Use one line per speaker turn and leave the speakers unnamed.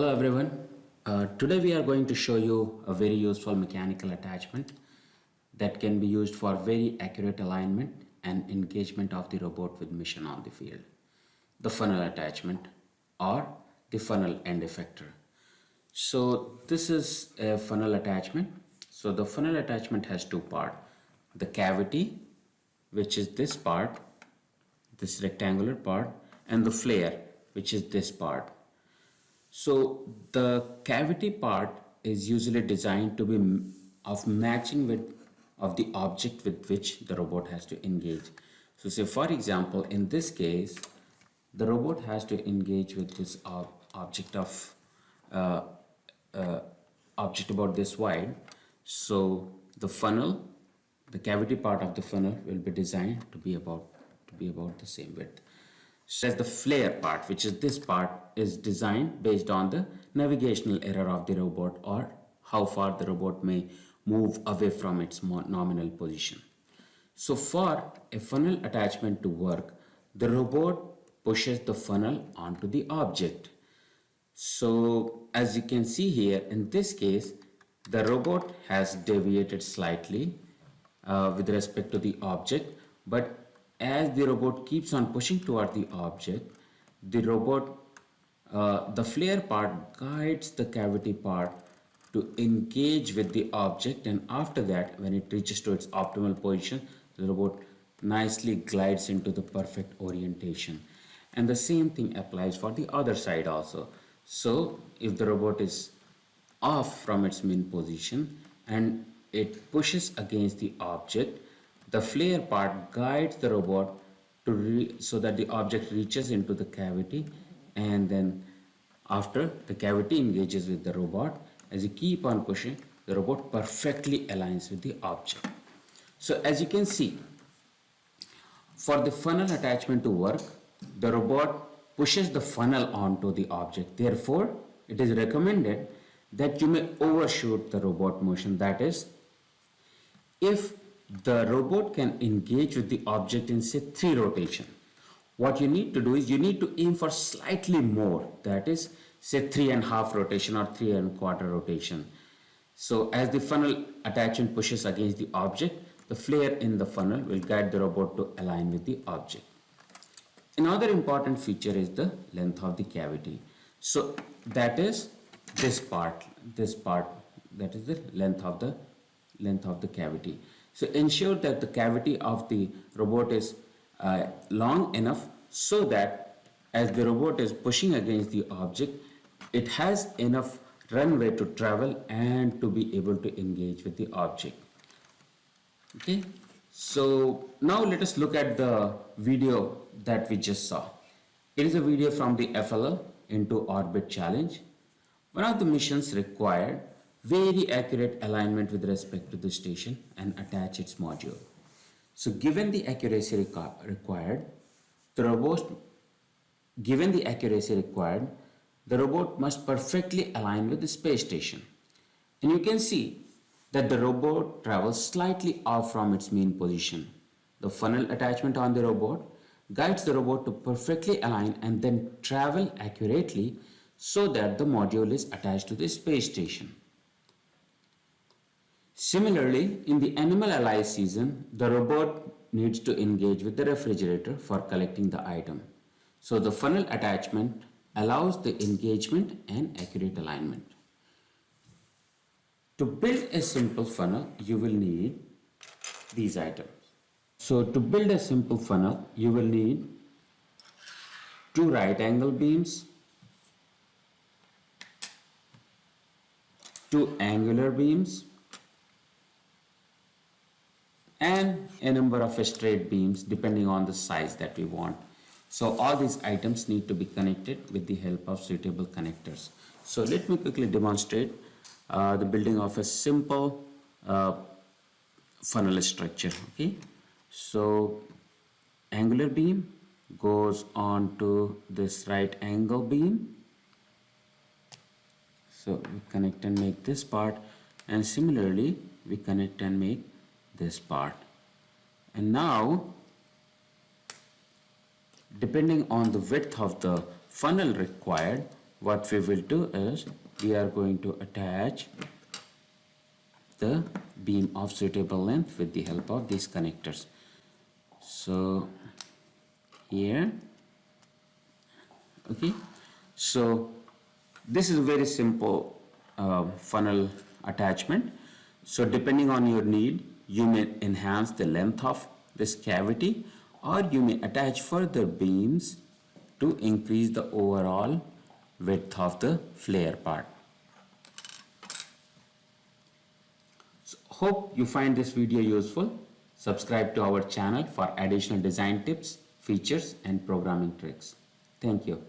Hello everyone. Today we are going to show you a very useful mechanical attachment that can be used for very accurate alignment and engagement of the robot with mission on the field. The funnel attachment or the funnel end effector. So this is a funnel attachment. So the funnel attachment has two parts. The cavity, which is this part, this rectangular part, and the flare, which is this part. So the cavity part is usually designed to be of matching with of the object with which the robot has to engage. So say for example, in this case, the robot has to engage with this object of object about this wide. So the funnel, the cavity part of the funnel will be designed to be about the same width. So as the flare part, which is this part, is designed based on the navigational error of the robot or how far the robot may move away from its nominal position. So for a funnel attachment to work, the robot pushes the funnel onto the object. So as you can see here, in this case, the robot has deviated slightly with respect to the object, but as the robot keeps on pushing toward the object, the flare part guides the cavity part to engage with the object, and after that, when it reaches to its optimal position, the robot nicely glides into the perfect orientation. And the same thing applies for the other side also. So if the robot is off from its mean position and it pushes against the object, the flare part guides the robot so that the object reaches into the cavity, and then after the cavity engages with the robot, as you keep on pushing, the robot perfectly aligns with the object. So as you can see, for the funnel attachment to work, the robot pushes the funnel onto the object. Therefore, it is recommended that you may overshoot the robot motion. That is, if the robot can engage with the object in say 3 rotation, what you need to do is you need to aim for slightly more, that is say 3.5 rotation or 3.25 rotation. So as the funnel attachment pushes against the object, the flare in the funnel will guide the robot to align with the object. Another important feature is the length of the cavity. So that is this part, that is the length of the cavity. So ensure that the cavity of the robot is long enough so that as the robot is pushing against the object, it has enough runway to travel and to be able to engage with the object. Okay, so now let us look at the video that we just saw. It is a video from the FLL into orbit challenge. One of the missions required very accurate alignment with respect to the station and attach its module. So given the accuracy required, the robot must perfectly align with the space station. And you can see that the robot travels slightly off from its mean position. The funnel attachment on the robot guides the robot to perfectly align and then travel accurately so that the module is attached to the space station. Similarly, in the animal alive season, the robot needs to engage with the refrigerator for collecting the item. So the funnel attachment allows the engagement and accurate alignment. To build a simple funnel, you will need these items. So to build a simple funnel, you will need 2 right angle beams, 2 angular beams, and a number of straight beams depending on the size that we want. So all these items need to be connected with the help of suitable connectors. So let me quickly demonstrate the building of a simple funnel structure. Okay, so angular beam goes on to this right angle beam. So we connect and make this part, and similarly we connect and make this part. And now, depending on the width of the funnel required, what we will do is we are going to attach the beam of suitable length with the help of these connectors. So here, okay, so this is a very simple funnel attachment. So depending on your need, you may enhance the length of this cavity, or you may attach further beams to increase the overall width of the flare part. So hope you find this video useful. Subscribe to our channel for additional design tips, features and programming tricks. Thank you.